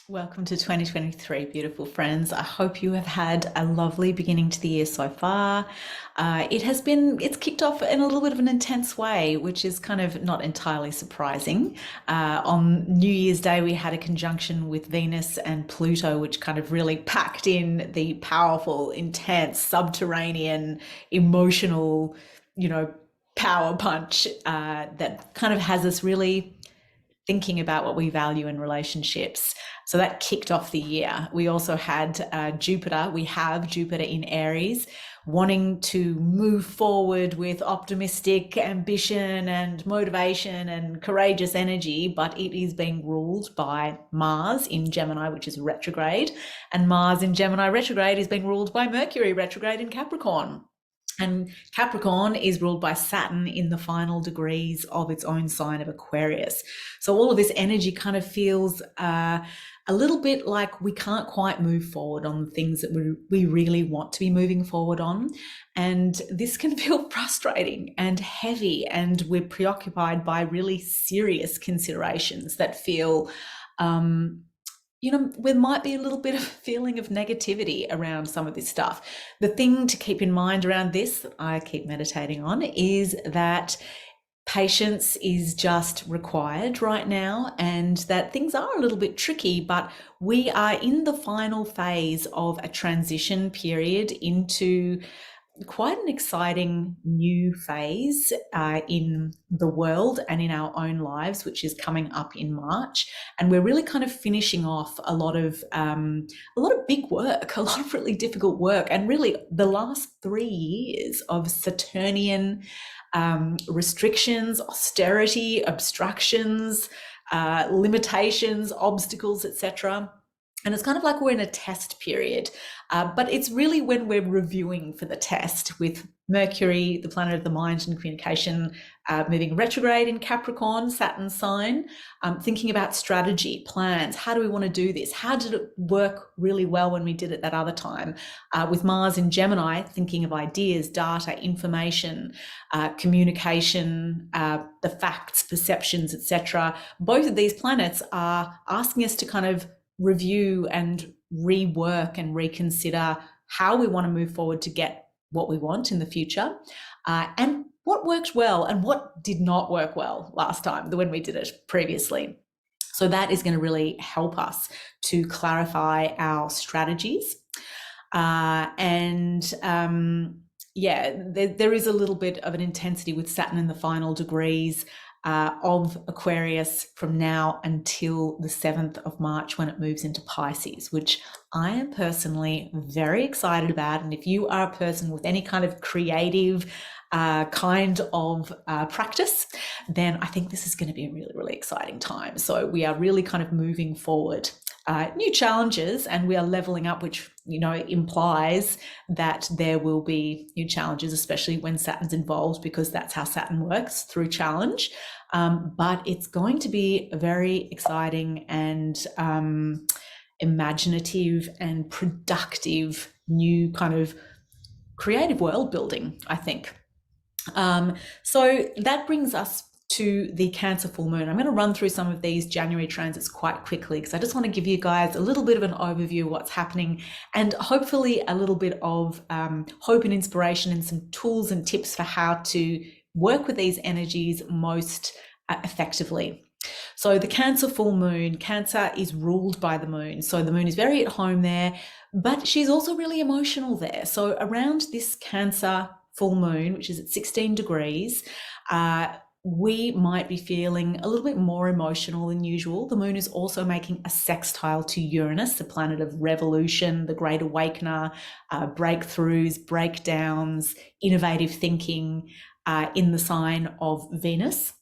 Welcome to 2023, beautiful friends. I hope you have had a lovely beginning to the year so far. It's kicked off in a little bit of an intense way, which is kind of not entirely surprising. On New Year's Day, we had a conjunction with Venus and Pluto, which kind of really packed in the powerful, intense, subterranean, emotional, you know, power punch that kind of has us really thinking about what we value in relationships. So that kicked off the year. We also had we have Jupiter in Aries, wanting to move forward with optimistic ambition and motivation and courageous energy, but it is being ruled by Mars in Gemini, which is retrograde. And Mars in Gemini retrograde is being ruled by Mercury retrograde in Capricorn. And Capricorn is ruled by Saturn in the final degrees of its own sign of Aquarius. So all of this energy kind of feels a little bit like we can't quite move forward on the things that we really want to be moving forward on. And this can feel frustrating and heavy, and we're preoccupied by really serious considerations that feel there might be a little bit of a feeling of negativity around some of this stuff. The thing to keep in mind around this, that I keep meditating on, is that patience is just required right now, and that things are a little bit tricky, but we are in the final phase of a transition period into quite an exciting new phase in the world and in our own lives, which is coming up in March. And we're really kind of finishing off a lot of big work, a lot of really difficult work, and really the last 3 years of Saturnian restrictions, austerity, obstructions, limitations, obstacles, etc. And it's kind of like we're in a test period, but it's really when we're reviewing for the test, with Mercury, the planet of the mind and communication, moving retrograde in Capricorn, Saturn sign, thinking about strategy, plans. How do we want to do this? How did it work really well when we did it that other time? With Mars in Gemini, thinking of ideas, data, information, communication, the facts, perceptions, etc. Both of these planets are asking us to kind of review and rework and reconsider how we want to move forward to get what we want in the future, and what worked well and what did not work well last time when we did it previously. So that is going to really help us to clarify our strategies. There is a little bit of an intensity with Saturn in the final degrees of Aquarius from now until the 7th of March, when it moves into Pisces, which I am personally very excited about. And if you are a person with any kind of creative kind of practice, then I think this is going to be a really, really exciting time. So we are really kind of moving forward. New challenges, and we are leveling up, which implies that there will be new challenges, especially when Saturn's involved, because that's how Saturn works, through challenge. But it's going to be very exciting and imaginative and productive, new kind of creative world building, I think. So that brings us to the Cancer full moon. I'm going to run through some of these January transits quite quickly, because I just want to give you guys a little bit of an overview of what's happening, and hopefully a little bit of hope and inspiration, and some tools and tips for how to work with these energies most effectively. So the Cancer full moon, Cancer is ruled by the moon. So the moon is very at home there, but she's also really emotional there. So around this Cancer full moon, which is at 16 degrees, we might be feeling a little bit more emotional than usual. The moon is also making a sextile to Uranus, the planet of revolution, the great awakener, breakthroughs, breakdowns, innovative thinking, in the sign of Venus,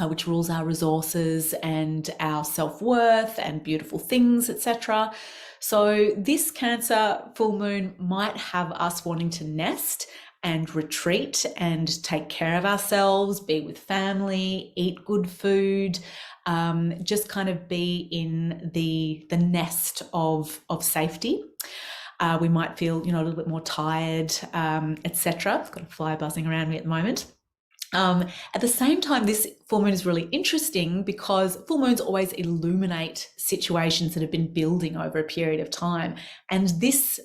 which rules our resources and our self-worth and beautiful things, etc. So this Cancer full moon might have us wanting to nest and retreat and take care of ourselves, be with family, eat good food, just kind of be in the nest of safety. We might feel, a little bit more tired, etc. I've got a fly buzzing around me at the moment. At the same time, this full moon is really interesting because full moons always illuminate situations that have been building over a period of time. And this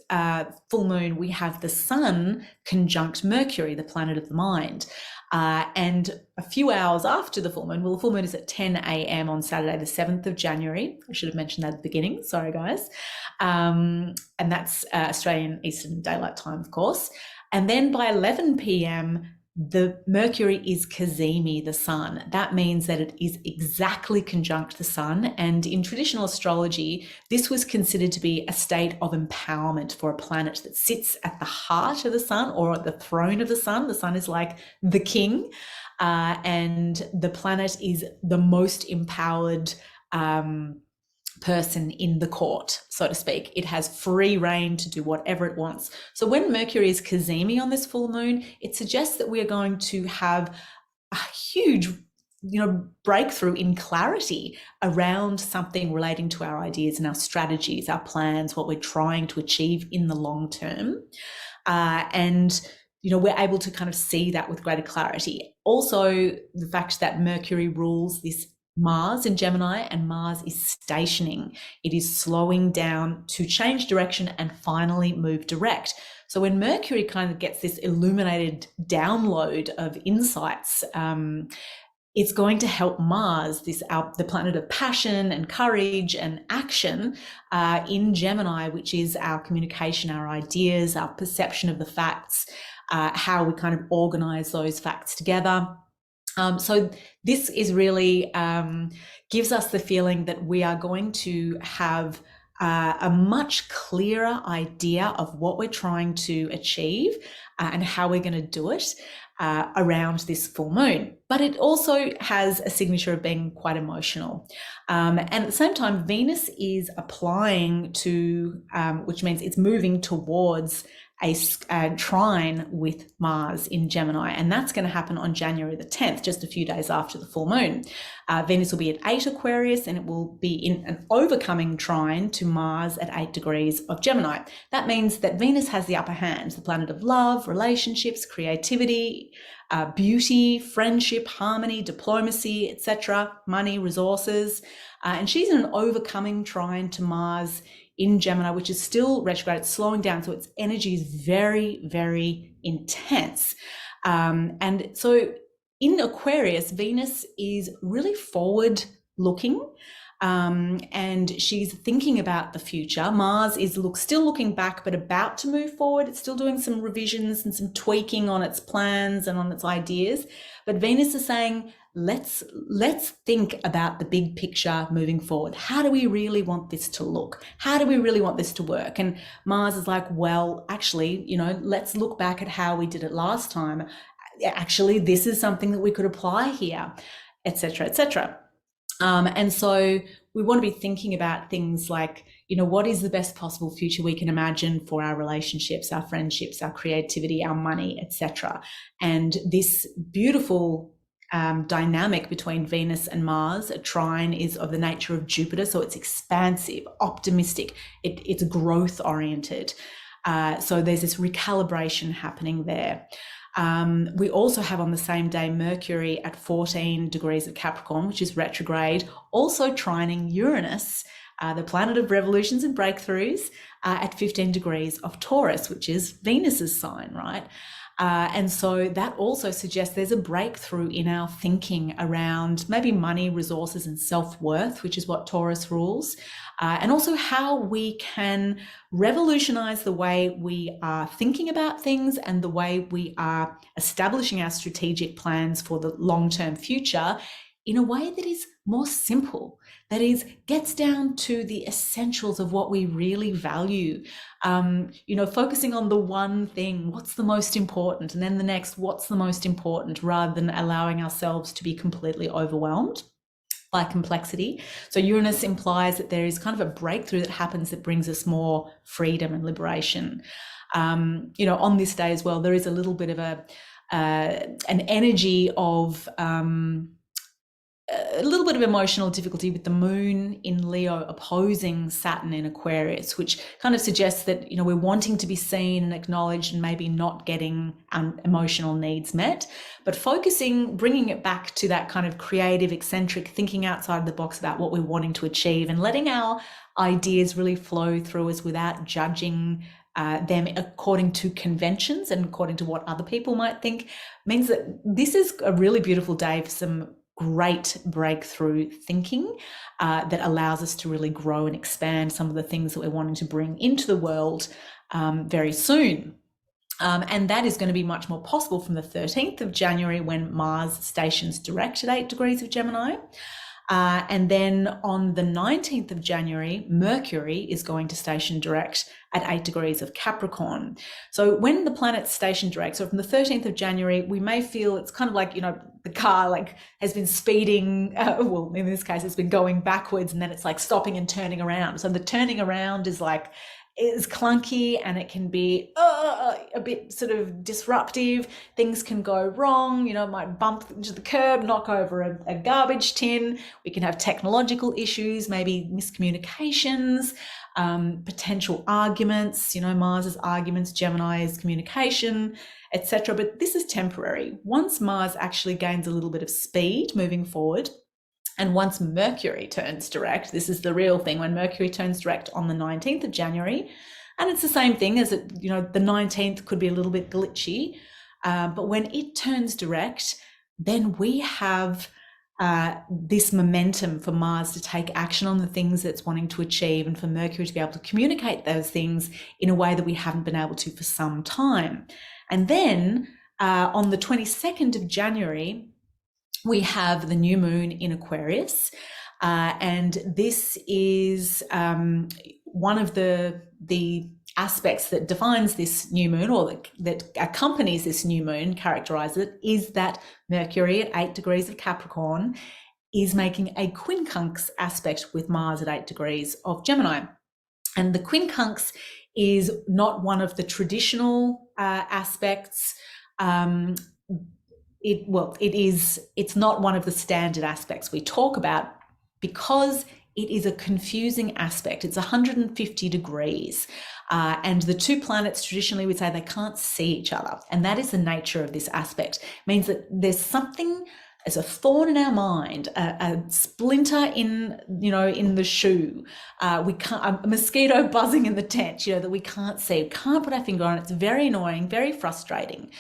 full moon, we have the sun conjunct Mercury, the planet of the mind. And a few hours after the full moon, well, the full moon is at 10 a.m. on Saturday, the 7th of January. I should have mentioned that at the beginning. Sorry, guys. And that's Australian Eastern Daylight Time, of course. And then by 11 p.m., the Mercury is cazimi, the sun. That means that it is exactly conjunct the sun. And in traditional astrology, this was considered to be a state of empowerment for a planet that sits at the heart of the sun or at the throne of the sun. The sun is like the king, and the planet is the most empowered person in the court, so to speak. It has free reign to do whatever it wants. So when Mercury is cazimi on this full moon, it suggests that we are going to have a huge, breakthrough in clarity around something relating to our ideas and our strategies, our plans, what we're trying to achieve in the long term. And we're able to kind of see that with greater clarity. Also, the fact that Mercury rules this Mars in Gemini, and Mars is stationing. It is slowing down to change direction and finally move direct. So when Mercury kind of gets this illuminated download of insights, it's going to help Mars, the planet of passion and courage and action, in Gemini, which is our communication, our ideas, our perception of the facts, how we kind of organize those facts together. So this is really gives us the feeling that we are going to have a much clearer idea of what we're trying to achieve and how we're going to do it around this full moon. But it also has a signature of being quite emotional. And at the same time, Venus is applying to, which means it's moving towards a trine with Mars in Gemini, and that's going to happen on January the 10th, just a few days after the full moon. Venus will be at 8 Aquarius, and it will be in an overcoming trine to Mars at 8 degrees of Gemini. That means that Venus has the upper hand, the planet of love, relationships, creativity, beauty, friendship, harmony, diplomacy, etc., money, resources. And she's in an overcoming trine to Mars in Gemini, which is still retrograde. It's slowing down, so its energy is very, very intense. And so in Aquarius, Venus is really forward looking, and she's thinking about the future. Mars is still looking back, but about to move forward. It's still doing some revisions and some tweaking on its plans and on its ideas. But Venus is saying, let's think about the big picture moving forward. How do we really want this to look? How do we really want this to work? And Mars is like, well, actually, let's look back at how we did it last time. Actually, this is something that we could apply here, etc., etc. And so we want to be thinking about things like, what is the best possible future we can imagine for our relationships, our friendships, our creativity, our money, etc. And this beautiful dynamic between Venus and Mars, a trine, is of the nature of Jupiter, so it's expansive, optimistic, it's growth oriented. So there's this recalibration happening there. We also have on the same day Mercury at 14 degrees of Capricorn, which is retrograde, also trining Uranus, the planet of revolutions and breakthroughs, at 15 degrees of Taurus, which is Venus's sign, right? And so that also suggests there's a breakthrough in our thinking around maybe money, resources, and self-worth, which is what Taurus rules, and also how we can revolutionize the way we are thinking about things and the way we are establishing our strategic plans for the long-term future in a way that is more simple, that is, gets down to the essentials of what we really value. Focusing on the one thing, what's the most important, and then the next, what's the most important, rather than allowing ourselves to be completely overwhelmed by complexity. So Uranus implies that there is kind of a breakthrough that happens that brings us more freedom and liberation. On this day as well, there is a little bit of an energy of a little bit of emotional difficulty with the moon in Leo opposing Saturn in Aquarius, which kind of suggests that, you know, we're wanting to be seen and acknowledged and maybe not getting emotional needs met, but focusing, bringing it back to that kind of creative, eccentric, thinking outside the box about what we're wanting to achieve and letting our ideas really flow through us without judging them according to conventions and according to what other people might think, means that this is a really beautiful day for some great breakthrough thinking that allows us to really grow and expand some of the things that we're wanting to bring into the world very soon. And that is going to be much more possible from the 13th of January when Mars stations direct at 8 degrees of Gemini. And then on the 19th of January, Mercury is going to station direct at 8 degrees of Capricorn. So when the planets station direct, so from the 13th of January, we may feel it's kind of like, you know, the car like has been speeding, well, in this case, it's been going backwards and then it's like stopping and turning around. So the turning around is clunky and it can be a bit sort of disruptive. Things can go wrong, you know, might bump into the curb, knock over a garbage tin. We can have technological issues, maybe miscommunications, potential arguments, you know, Mars's arguments, Gemini's communication, etc. But this is temporary. Once Mars actually gains a little bit of speed moving forward, and once Mercury turns direct, this is the real thing, when Mercury turns direct on the 19th of January, and it's the same thing as it, you know, the 19th could be a little bit glitchy, but when it turns direct, then we have this momentum for Mars to take action on the things it's wanting to achieve and for Mercury to be able to communicate those things in a way that we haven't been able to for some time. And then on the 22nd of January, we have the new moon in Aquarius, and this is one of the aspects that defines this new moon, or that accompanies this new moon, characterizes it, is that Mercury at 8 degrees of Capricorn is making a quincunx aspect with Mars at 8 degrees of Gemini. And the quincunx is not one of the traditional aspects. It's not one of the standard aspects we talk about because it is a confusing aspect. It's 150 degrees. And the two planets, traditionally, we'd say they can't see each other. And that is the nature of this aspect. It means that there's something as a thorn in our mind, a splinter in the shoe. We can't, a mosquito buzzing in the tent, you know, that we can't see, can't put our finger on it. It's very annoying, very frustrating.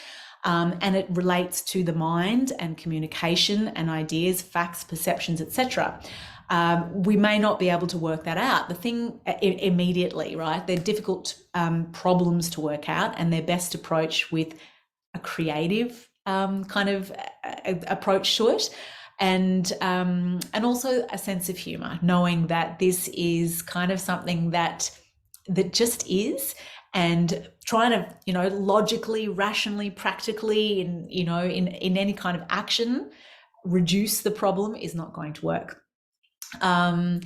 And it relates to the mind and communication and ideas, facts, perceptions, etc. We may not be able to work that out. The thing immediately, right? They're difficult problems to work out, and they're best approached with a creative kind of approach to it, and also a sense of humor, knowing that this is kind of something that just is. And trying to, you know, logically, rationally, practically, in any kind of action, reduce the problem is not going to work. And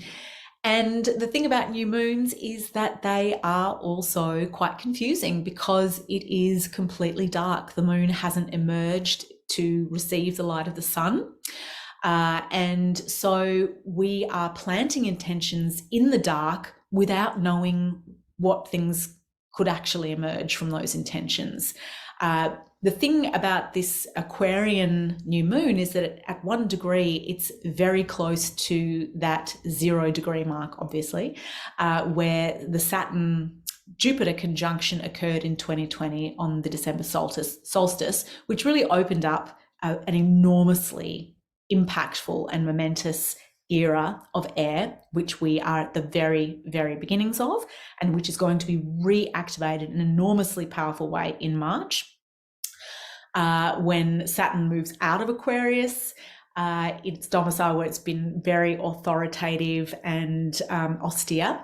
the thing about new moons is that they are also quite confusing because it is completely dark. The moon hasn't emerged to receive the light of the sun. And so we are planting intentions in the dark without knowing what things could actually emerge from those intentions. The thing about this Aquarian new moon is that at 1 degree, it's very close to that 0 degree mark, obviously, where the Saturn-Jupiter conjunction occurred in 2020 on the December solstice, which really opened up an enormously impactful and momentous era of air, which we are at the very, very beginnings of, and which is going to be reactivated in an enormously powerful way in March, when Saturn moves out of Aquarius, its domicile, where it's been very authoritative and austere,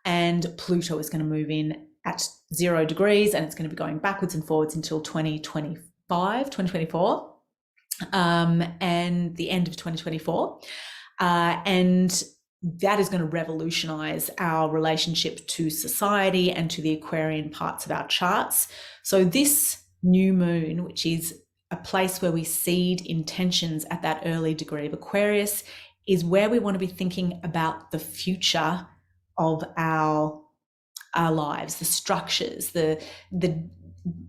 and Pluto is going to move in at 0 degrees, and it's going to be going backwards and forwards until 2024, and the end of 2024. And that is going to revolutionize our relationship to society and to the Aquarian parts of our charts. So this new moon, which is a place where we seed intentions at that early degree of Aquarius is where we want to be thinking about the future of our lives, the structures,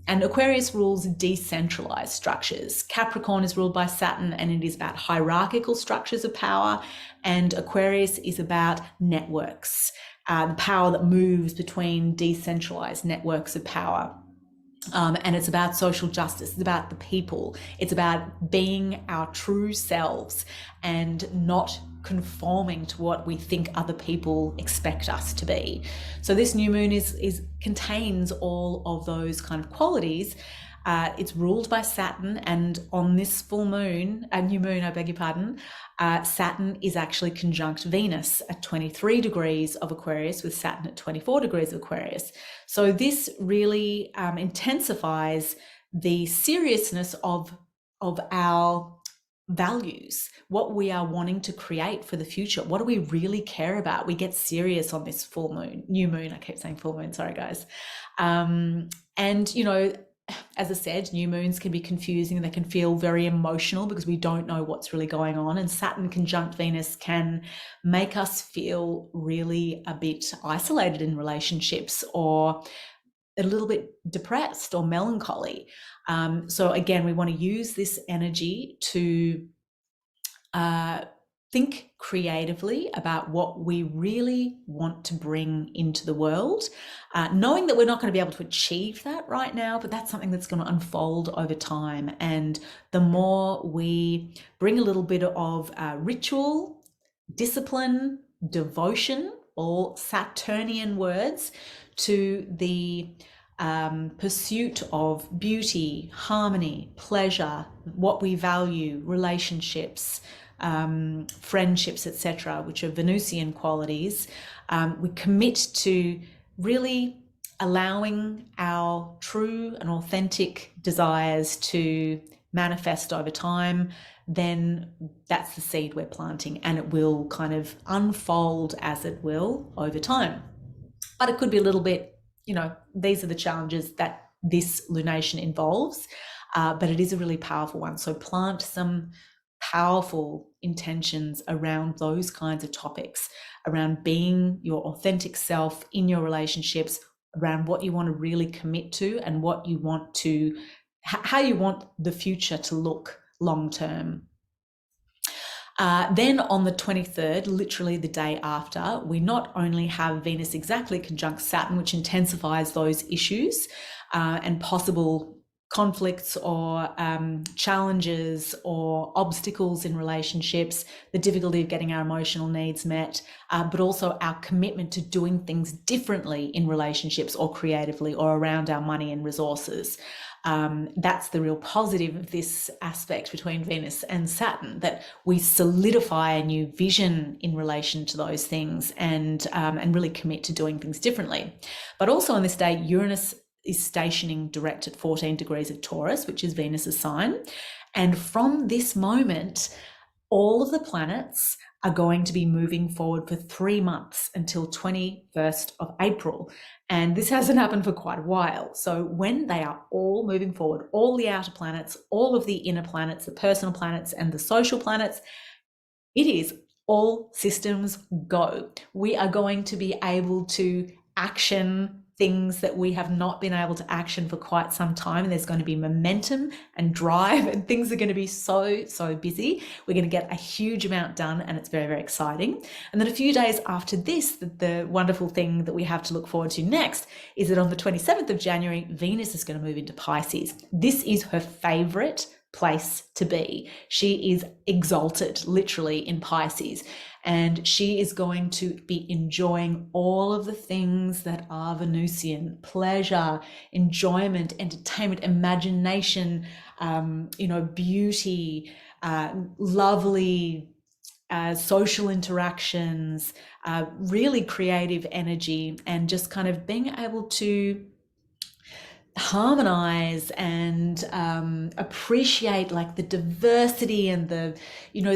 and Aquarius rules decentralized structures. Capricorn is ruled by Saturn, and it is about hierarchical structures of power, and Aquarius is about networks, the power that moves between decentralized networks of power. And it's about social justice. It's about the people. It's about being our true selves and not conforming to what we think other people expect us to be. So this new moon contains all of those kind of qualities. It's ruled by Saturn, and on this full moon, new moon, I beg your pardon, Saturn is actually conjunct Venus at 23 degrees of Aquarius, with Saturn at 24 degrees of Aquarius. So this really intensifies the seriousness of our values, what we are wanting to create for the future. What do we really care about? We get serious on this full moon, new moon. I keep saying full moon, sorry guys. And you know, as I said, new moons can be confusing. They can feel very emotional because we don't know what's really going on. And Saturn conjunct Venus can make us feel really a bit isolated in relationships, or a little bit depressed or melancholy. So again, we want to use this energy to think creatively about what we really want to bring into the world, knowing that we're not going to be able to achieve that right now, but that's something that's going to unfold over time. And the more we bring a little bit of ritual, discipline, devotion, all Saturnian words, to the pursuit of beauty, harmony, pleasure, what we value, relationships, friendships, etc., which are Venusian qualities, we commit to really allowing our true and authentic desires to manifest over time. Then that's the seed we're planting, and it will kind of unfold as it will over time. But it could be a little bit, you know, these are the challenges that this lunation involves, but it is a really powerful one. So plant some powerful intentions around those kinds of topics, around being your authentic self in your relationships, around what you want to really commit to, and what you want to, how you want the future to look long term. Then on the 23rd, literally the day after, we not only have Venus exactly conjunct Saturn, which intensifies those issues and possible conflicts or challenges or obstacles in relationships, the difficulty of getting our emotional needs met, but also our commitment to doing things differently in relationships or creatively or around our money and resources. That's the real positive of this aspect between Venus and Saturn, that we solidify a new vision in relation to those things and really commit to doing things differently. But also on this day, Uranus is stationing direct at 14 degrees of Taurus, which is Venus's sign. And from this moment, all of the planets are going to be moving forward for 3 months until 21st of April. And this hasn't happened for quite a while. So when they are all moving forward, all the outer planets, all of the inner planets, the personal planets and the social planets, it is all systems go. We are going to be able to action things that we have not been able to action for quite some time. And there's going to be momentum and drive, and things are going to be so busy. We're going to get a huge amount done, and it's very, very exciting. And then a few days after this, the wonderful thing that we have to look forward to next is that on the 27th of January, Venus is going to move into Pisces. This is her favorite place to be. She is exalted literally in Pisces, and she is going to be enjoying all of the things that are Venusian: pleasure, enjoyment, entertainment, imagination, beauty, lovely social interactions, really creative energy, and just kind of being able to harmonize and appreciate like the diversity and the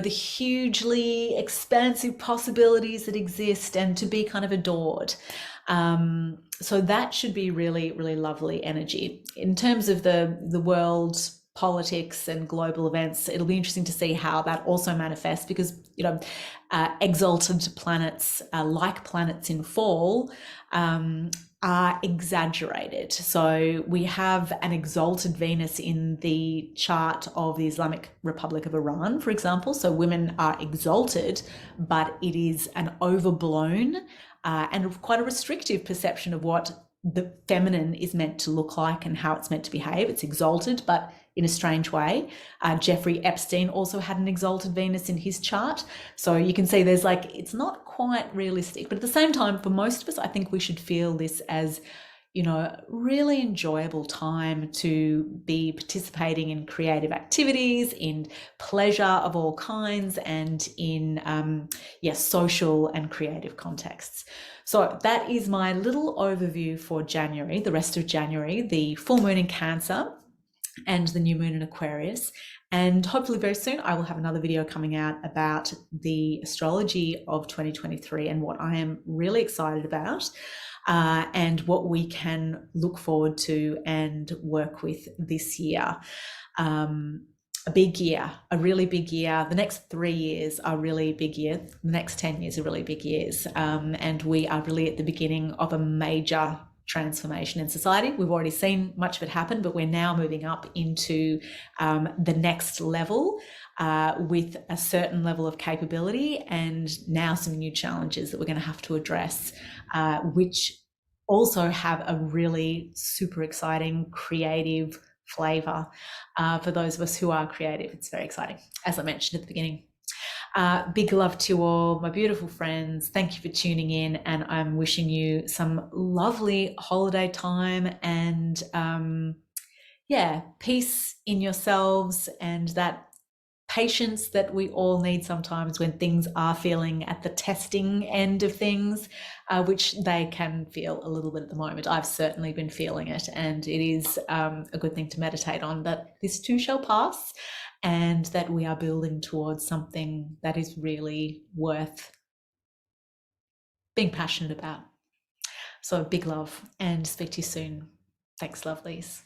hugely expansive possibilities that exist, and to be kind of adored. So that should be really, really lovely energy. In terms of the world politics and global events. It'll be interesting to see how that also manifests, because exalted planets, like planets in fall, are exaggerated. So we have an exalted Venus in the chart of the Islamic Republic of Iran, for example. So women are exalted, but it is an overblown and quite a restrictive perception of what the feminine is meant to look like and how it's meant to behave. It's exalted, but in a strange way. Jeffrey Epstein also had an exalted Venus in his chart. So you can see there's it's not quite realistic, but at the same time, for most of us, I think we should feel this as, really enjoyable time to be participating in creative activities, in pleasure of all kinds, and in social and creative contexts. So that is my little overview for January, the rest of January, the full moon in Cancer and the new moon in Aquarius. And hopefully very soon I will have another video coming out about the astrology of 2023 and what I am really excited about, and what we can look forward to and work with this year. A big year, a really big year. The next 3 years are really big years. The next 10 years are really big years. And we are really at the beginning of a major transformation in society. We've already seen much of it happen, but we're now moving up into the next level with a certain level of capability, and now some new challenges that we're going to have to address, which also have a really super exciting creative flavor for those of us who are creative. It's very exciting, as I mentioned at the beginning. Big love to you all, my beautiful friends. Thank you for tuning in, and I'm wishing you some lovely holiday time and peace in yourselves, and that patience that we all need sometimes when things are feeling at the testing end of things, which they can feel a little bit at the moment. I've certainly been feeling it, and it is a good thing to meditate on, that this too shall pass, and that we are building towards something that is really worth being passionate about. So big love, and speak to you soon. Thanks, lovelies.